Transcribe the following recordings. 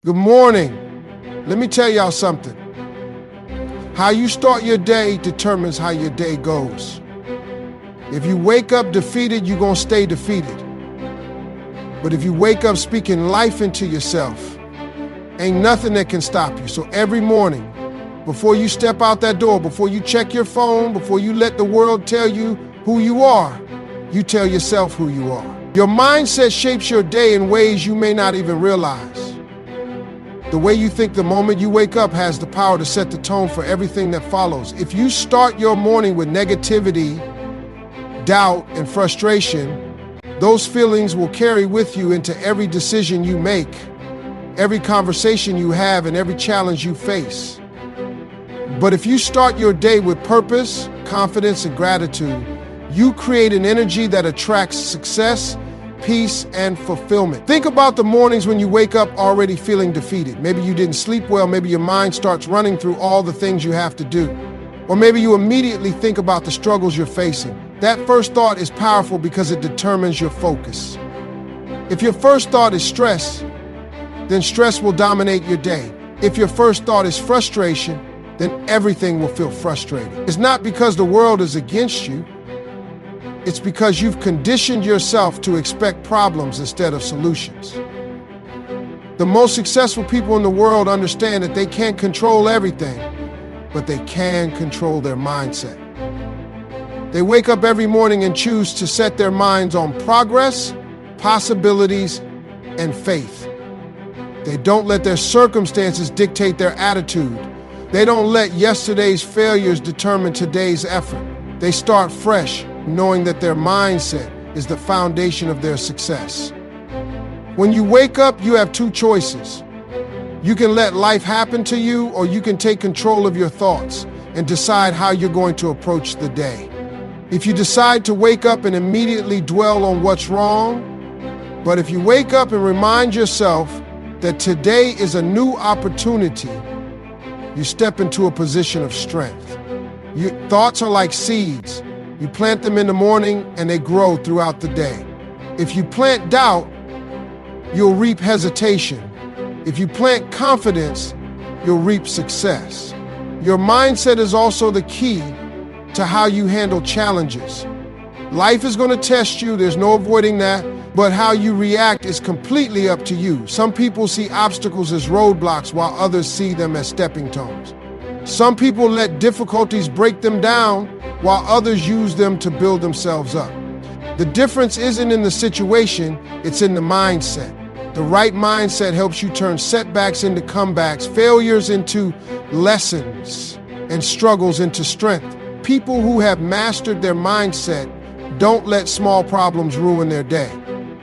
Good morning. Let me tell y'all something. How you start your day determines how your day goes. If you wake up defeated, you're going to stay defeated. But if you wake up speaking life into yourself, ain't nothing that can stop you. So every morning, before you step out that door, before you check your phone, before you let the world tell you who you are, you tell yourself who you are. Your mindset shapes your day in ways you may not even realize. The way you think the moment you wake up has the power to set the tone for everything that follows. If you start your morning with negativity, doubt, and frustration, those feelings will carry with you into every decision you make, every conversation you have, and every challenge you face. But if you start your day with purpose, confidence, and gratitude, you create an energy that attracts success, peace, and fulfillment. Think about the mornings when you wake up already feeling defeated. Maybe you didn't sleep well. Maybe your mind starts running through all the things you have to do. Or maybe you immediately think about the struggles you're facing. That first thought is powerful because it determines your focus. If your first thought is stress, then stress will dominate your day. If your first thought is frustration, then everything will feel frustrating. It's not because the world is against you. It's because you've conditioned yourself to expect problems instead of solutions. The most successful people in the world understand that they can't control everything, but they can control their mindset. They wake up every morning and choose to set their minds on progress, possibilities, and faith. They don't let their circumstances dictate their attitude. They don't let yesterday's failures determine today's effort. They start fresh, knowing that their mindset is the foundation of their success. When you wake up, you have two choices. You can let life happen to you, or you can take control of your thoughts and decide how you're going to approach the day. If you decide to wake up and immediately dwell on what's wrong, but if you wake up and remind yourself that today is a new opportunity, you step into a position of strength. Your thoughts are like seeds. You plant them in the morning and they grow throughout the day. If you plant doubt, you'll reap hesitation. If you plant confidence, you'll reap success. Your mindset is also the key to how you handle challenges. Life is going to test you, there's no avoiding that, but how you react is completely up to you. Some people see obstacles as roadblocks while others see them as stepping stones. Some people let difficulties break them down while others use them to build themselves up. The difference isn't in the situation, it's in the mindset. The right mindset helps you turn setbacks into comebacks, failures into lessons, and struggles into strength. People who have mastered their mindset don't let small problems ruin their day.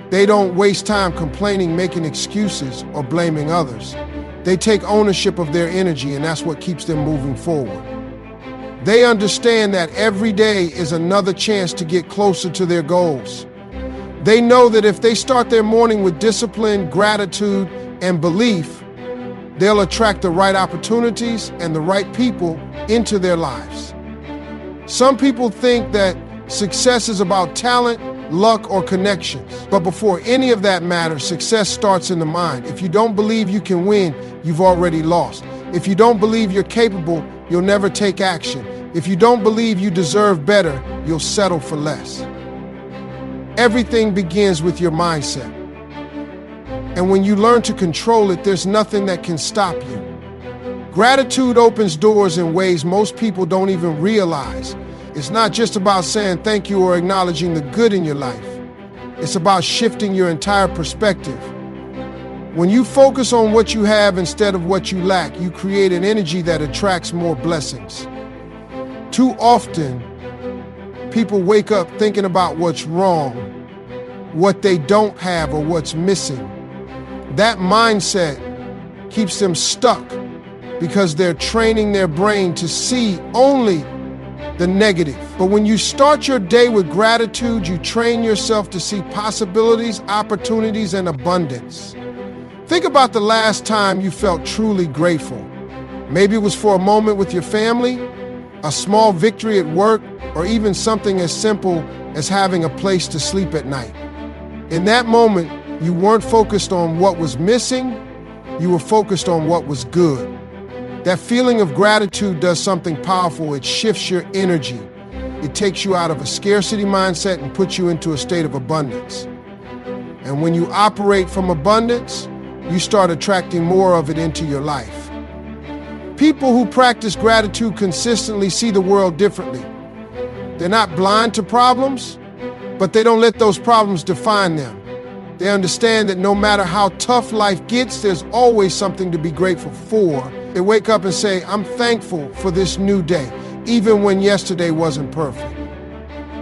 They don't waste time complaining, making excuses, or blaming others. They take ownership of their energy, and that's what keeps them moving forward. They understand that every day is another chance to get closer to their goals. They know that if they start their morning with discipline, gratitude, and belief, they'll attract the right opportunities and the right people into their lives. Some people think that success is about talent, luck, or connections. But before any of that matters, success starts in the mind. If you don't believe you can win, you've already lost. If you don't believe you're capable, you'll never take action. If you don't believe you deserve better, you'll settle for less. Everything begins with your mindset. And when you learn to control it, there's nothing that can stop you. Gratitude opens doors in ways most people don't even realize. It's not just about saying thank you or acknowledging the good in your life. It's about shifting your entire perspective. When you focus on what you have instead of what you lack, you create an energy that attracts more blessings. Too often, people wake up thinking about what's wrong, what they don't have, or what's missing. That mindset keeps them stuck because they're training their brain to see only the negative. But when you start your day with gratitude, you train yourself to see possibilities, opportunities, and abundance. Think about the last time you felt truly grateful. Maybe it was for a moment with your family, a small victory at work, or even something as simple as having a place to sleep at night. In that moment, you weren't focused on what was missing, You were focused on what was good. That feeling of gratitude does something powerful. It shifts your energy. It takes you out of a scarcity mindset and puts you into a state of abundance. And when you operate from abundance, you start attracting more of it into your life. People who practice gratitude consistently see the world differently. They're not blind to problems, but they don't let those problems define them. They understand that no matter how tough life gets, there's always something to be grateful for. They wake up and say, I'm thankful for this new day, even when yesterday wasn't perfect.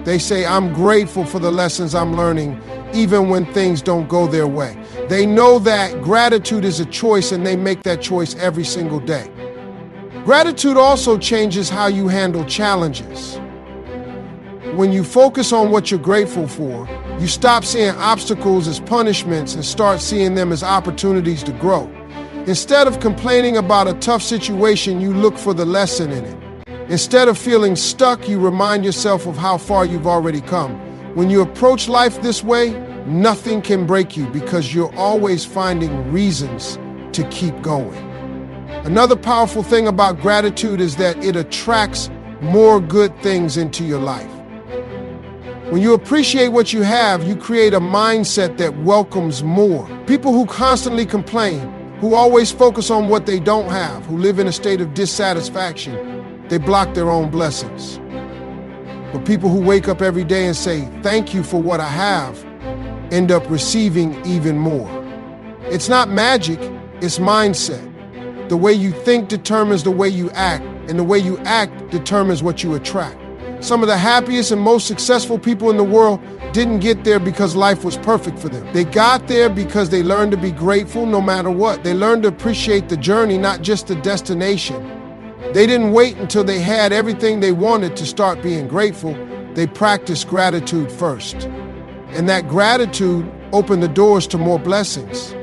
They say, I'm grateful for the lessons I'm learning, even when things don't go their way. They know that gratitude is a choice, and they make that choice every single day. Gratitude also changes how you handle challenges. When you focus on what you're grateful for, you stop seeing obstacles as punishments and start seeing them as opportunities to grow. Instead of complaining about a tough situation, you look for the lesson in it. Instead of feeling stuck, you remind yourself of how far you've already come. When you approach life this way, nothing can break you because you're always finding reasons to keep going. Another powerful thing about gratitude is that it attracts more good things into your life. When you appreciate what you have, you create a mindset that welcomes more. People who constantly complain, who always focus on what they don't have, who live in a state of dissatisfaction, they block their own blessings. But people who wake up every day and say, thank you for what I have, end up receiving even more. It's not magic, it's mindset. The way you think determines the way you act, and the way you act determines what you attract. Some of the happiest and most successful people in the world didn't get there because life was perfect for them. They got there because they learned to be grateful no matter what. They learned to appreciate the journey, not just the destination. They didn't wait until they had everything they wanted to start being grateful. They practiced gratitude first. And that gratitude opened the doors to more blessings.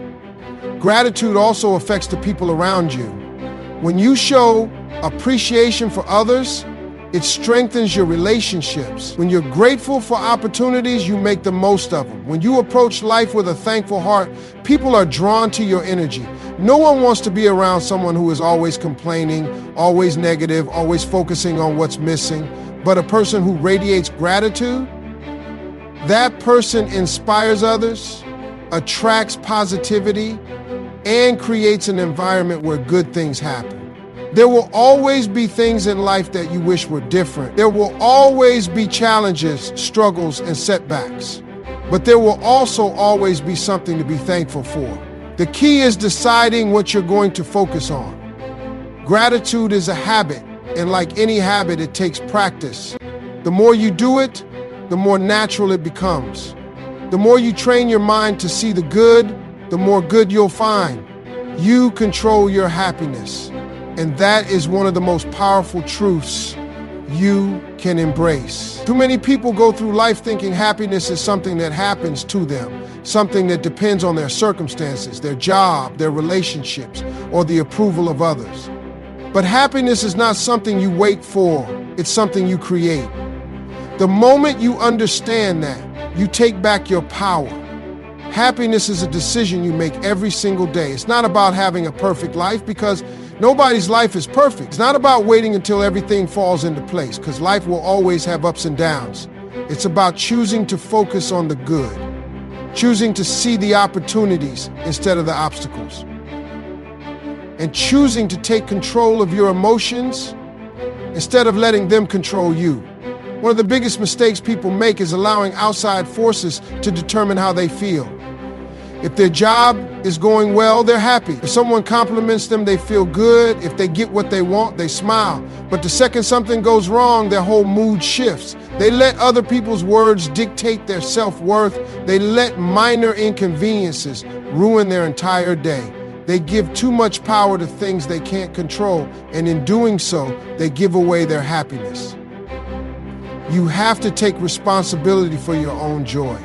Gratitude also affects the people around you. When you show appreciation for others, it strengthens your relationships. When you're grateful for opportunities, you make the most of them. When you approach life with a thankful heart, people are drawn to your energy. No one wants to be around someone who is always complaining, always negative, always focusing on what's missing. But a person who radiates gratitude, that person inspires others, attracts positivity, and creates an environment where good things happen. There will always be things in life that you wish were different. There will always be challenges, struggles, and setbacks. But there will also always be something to be thankful for. The key is deciding what you're going to focus on. Gratitude is a habit, and like any habit, it takes practice. The more you do it, the more natural it becomes. The more you train your mind to see the good, the more good you'll find. You control your happiness. And that is one of the most powerful truths you can embrace. Too many people go through life thinking happiness is something that happens to them, something that depends on their circumstances, their job, their relationships, or the approval of others. But happiness is not something you wait for, it's something you create. The moment you understand that, you take back your power. Happiness is a decision you make every single day. It's not about having a perfect life because nobody's life is perfect. It's not about waiting until everything falls into place because life will always have ups and downs. It's about choosing to focus on the good, choosing to see the opportunities instead of the obstacles, and choosing to take control of your emotions instead of letting them control you. One of the biggest mistakes people make is allowing outside forces to determine how they feel. If their job is going well, they're happy. If someone compliments them, they feel good. If they get what they want, they smile. But the second something goes wrong, their whole mood shifts. They let other people's words dictate their self-worth. They let minor inconveniences ruin their entire day. They give too much power to things they can't control, and in doing so, they give away their happiness. You have to take responsibility for your own joy.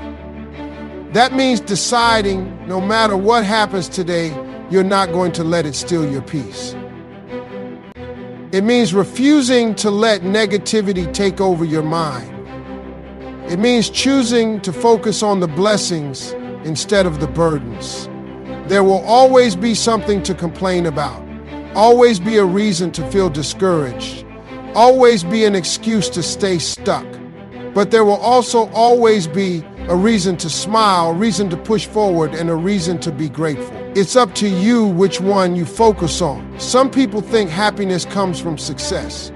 That means deciding no matter what happens today, you're not going to let it steal your peace. It means refusing to let negativity take over your mind. It means choosing to focus on the blessings instead of the burdens. There will always be something to complain about, always be a reason to feel discouraged, always be an excuse to stay stuck. But there will also always be a reason to smile, a reason to push forward, and a reason to be grateful. It's up to you which one you focus on. Some people think happiness comes from success,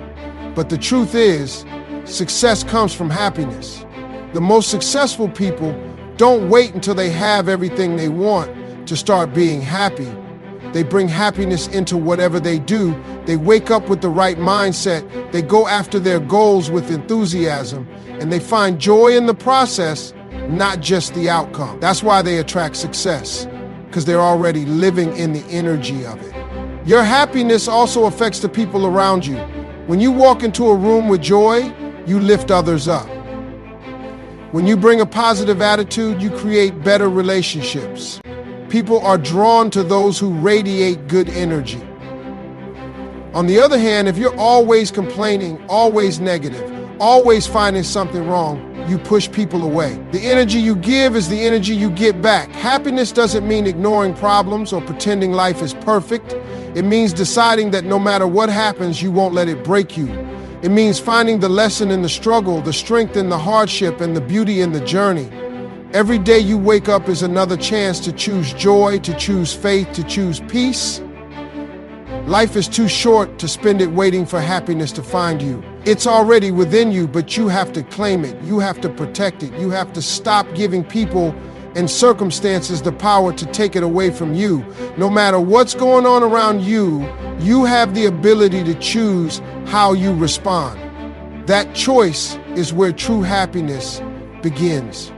but the truth is, success comes from happiness. The most successful people don't wait until they have everything they want to start being happy. They bring happiness into whatever they do. They wake up with the right mindset. They go after their goals with enthusiasm, and they find joy in the process, not just the outcome. That's why they attract success, because they're already living in the energy of it. Your happiness also affects the people around you. When you walk into a room with joy, you lift others up. When you bring a positive attitude, you create better relationships. People are drawn to those who radiate good energy. On the other hand, if you're always complaining, always negative, always finding something wrong, you push people away. The energy you give is the energy you get back. Happiness doesn't mean ignoring problems or pretending life is perfect. It means deciding that no matter what happens, you won't let it break you. It means finding the lesson in the struggle, the strength in the hardship, and the beauty in the journey. Every day you wake up is another chance to choose joy, to choose faith, to choose peace. Life is too short to spend it waiting for happiness to find you. It's already within you, but you have to claim it. You have to protect it. You have to stop giving people and circumstances the power to take it away from you. No matter what's going on around you, you have the ability to choose how you respond. That choice is where true happiness begins.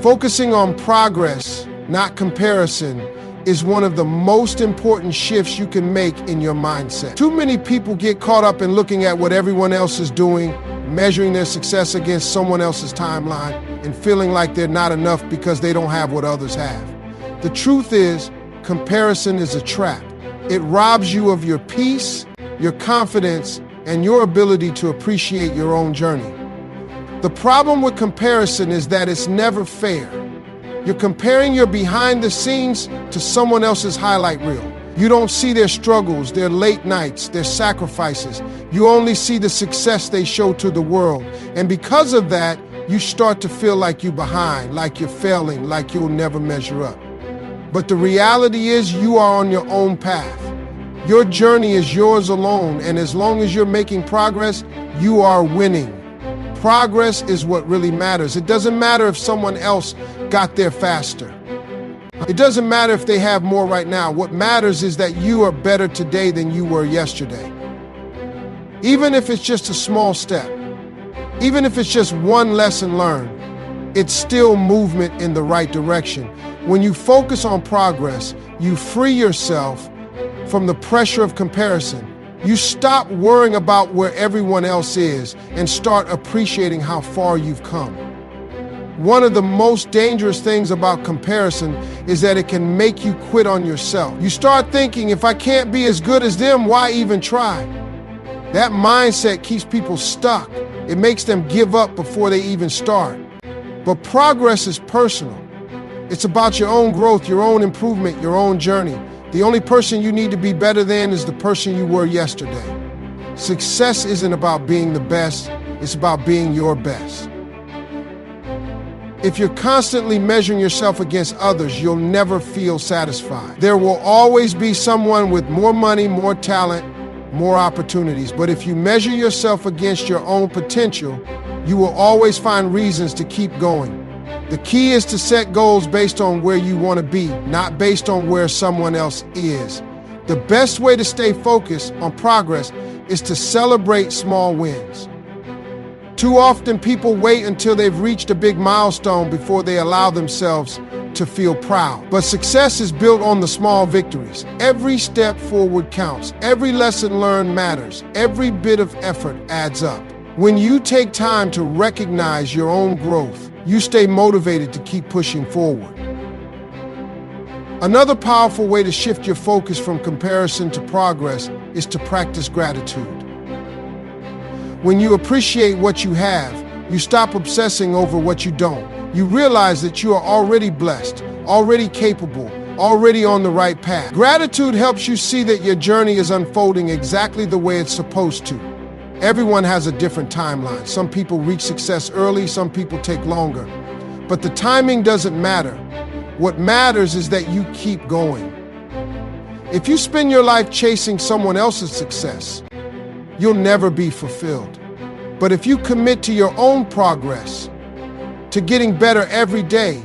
Focusing on progress, not comparison, is one of the most important shifts you can make in your mindset. Too many people get caught up in looking at what everyone else is doing, measuring their success against someone else's timeline, and feeling like they're not enough because they don't have what others have. The truth is, comparison is a trap. It robs you of your peace, your confidence, and your ability to appreciate your own journey. The problem with comparison is that it's never fair. You're comparing your behind the scenes to someone else's highlight reel. You don't see their struggles, their late nights, their sacrifices. You only see the success they show to the world. And because of that, you start to feel like you're behind, like you're failing, like you'll never measure up. But the reality is you are on your own path. Your journey is yours alone, and as long as you're making progress, you are winning. Progress is what really matters. It doesn't matter if someone else got there faster. It doesn't matter if they have more right now. What matters is that you are better today than you were yesterday. Even if it's just a small step, even if it's just one lesson learned, it's still movement in the right direction. When you focus on progress, you free yourself from the pressure of comparison. You stop worrying about where everyone else is and start appreciating how far you've come. One of the most dangerous things about comparison is that it can make you quit on yourself. You start thinking, if I can't be as good as them, why even try? That mindset keeps people stuck. It makes them give up before they even start. But progress is personal. It's about your own growth, your own improvement, your own journey. The only person you need to be better than is the person you were yesterday. Success isn't about being the best, it's about being your best. If you're constantly measuring yourself against others, you'll never feel satisfied. There will always be someone with more money, more talent, more opportunities. But if you measure yourself against your own potential, you will always find reasons to keep going. The key is to set goals based on where you want to be, not based on where someone else is. The best way to stay focused on progress is to celebrate small wins. Too often people wait until they've reached a big milestone before they allow themselves to feel proud. But success is built on the small victories. Every step forward counts. Every lesson learned matters. Every bit of effort adds up. When you take time to recognize your own growth, you stay motivated to keep pushing forward. Another powerful way to shift your focus from comparison to progress is to practice gratitude. When you appreciate what you have, you stop obsessing over what you don't. You realize that you are already blessed, already capable, already on the right path. Gratitude helps you see that your journey is unfolding exactly the way it's supposed to. Everyone has a different timeline. Some people reach success early, some people take longer. But the timing doesn't matter. What matters is that you keep going. If you spend your life chasing someone else's success, you'll never be fulfilled. But if you commit to your own progress, to getting better every day,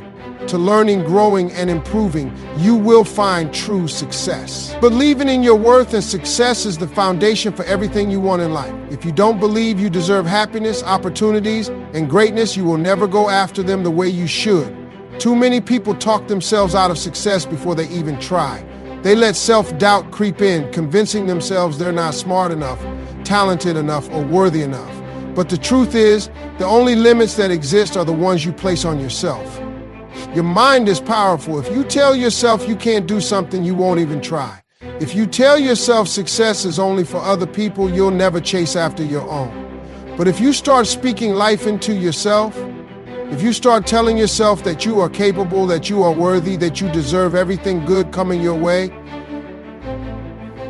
to learning, growing, and improving, you will find true success. Believing in your worth and success is the foundation for everything you want in life. If you don't believe you deserve happiness, opportunities, and greatness, you will never go after them the way you should. Too many people talk themselves out of success before they even try. They let self-doubt creep in, convincing themselves they're not smart enough, talented enough, or worthy enough. But the truth is, the only limits that exist are the ones you place on yourself. Your mind is powerful. If you tell yourself you can't do something, you won't even try. If you tell yourself success is only for other people, you'll never chase after your own. But if you start speaking life into yourself, if you start telling yourself that you are capable, that you are worthy, that you deserve everything good coming your way,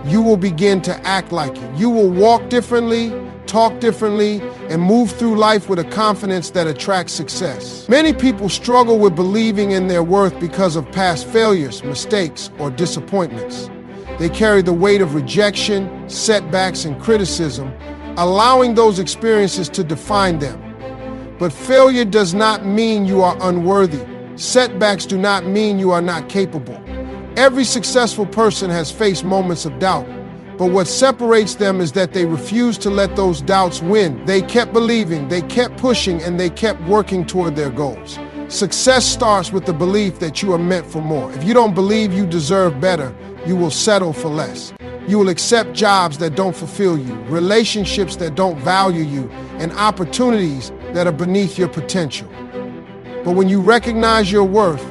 you will begin to act like it. You will walk differently, talk differently, and move through life with a confidence that attracts success. Many people struggle with believing in their worth because of past failures, mistakes, or disappointments. They carry the weight of rejection, setbacks, and criticism, allowing those experiences to define them. But failure does not mean you are unworthy. Setbacks do not mean you are not capable. Every successful person has faced moments of doubt, but what separates them is that they refused to let those doubts win. They kept believing, they kept pushing, and they kept working toward their goals. Success starts with the belief that you are meant for more. If you don't believe you deserve better, you will settle for less. You will accept jobs that don't fulfill you, relationships that don't value you, and opportunities that are beneath your potential. But when you recognize your worth,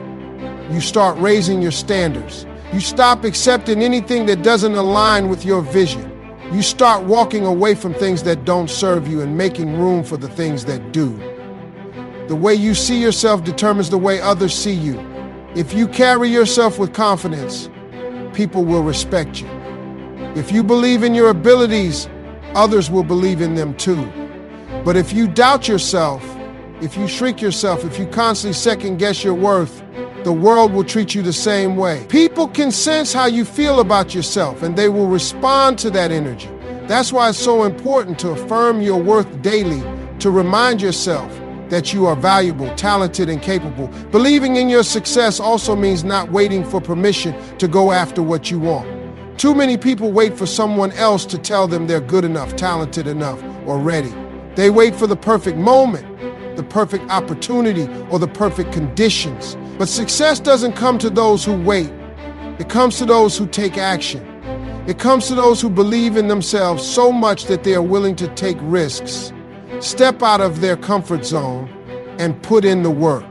you start raising your standards. You stop accepting anything that doesn't align with your vision. You start walking away from things that don't serve you and making room for the things that do. The way you see yourself determines the way others see you. If you carry yourself with confidence, people will respect you. If you believe in your abilities, others will believe in them too. But if you doubt yourself, if you shrink yourself, if you constantly second guess your worth, the world will treat you the same way. People can sense how you feel about yourself, and they will respond to that energy. That's why it's so important to affirm your worth daily, to remind yourself that you are valuable, talented, and capable. Believing in your success also means not waiting for permission to go after what you want. Too many people wait for someone else to tell them they're good enough, talented enough, or ready. They wait for the perfect moment, the perfect opportunity, or the perfect conditions. But success doesn't come to those who wait. It comes to those who take action. It comes to those who believe in themselves so much that they are willing to take risks, step out of their comfort zone, and put in the work.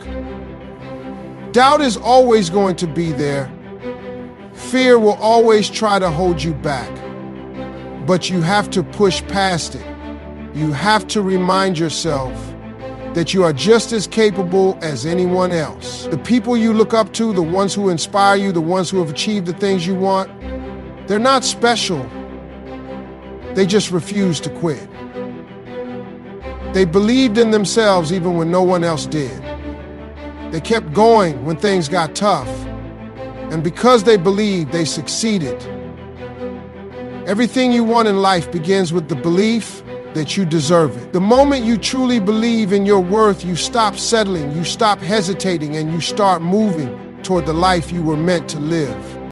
Doubt is always going to be there. Fear will always try to hold you back. But you have to push past it. You have to remind yourself that you are just as capable as anyone else. The people you look up to, the ones who inspire you, the ones who have achieved the things you want, they're not special. They just refuse to quit. They believed in themselves even when no one else did. They kept going when things got tough. And because they believed, they succeeded. Everything you want in life begins with the belief that you deserve it. The moment you truly believe in your worth, you stop settling, you stop hesitating, and you start moving toward the life you were meant to live.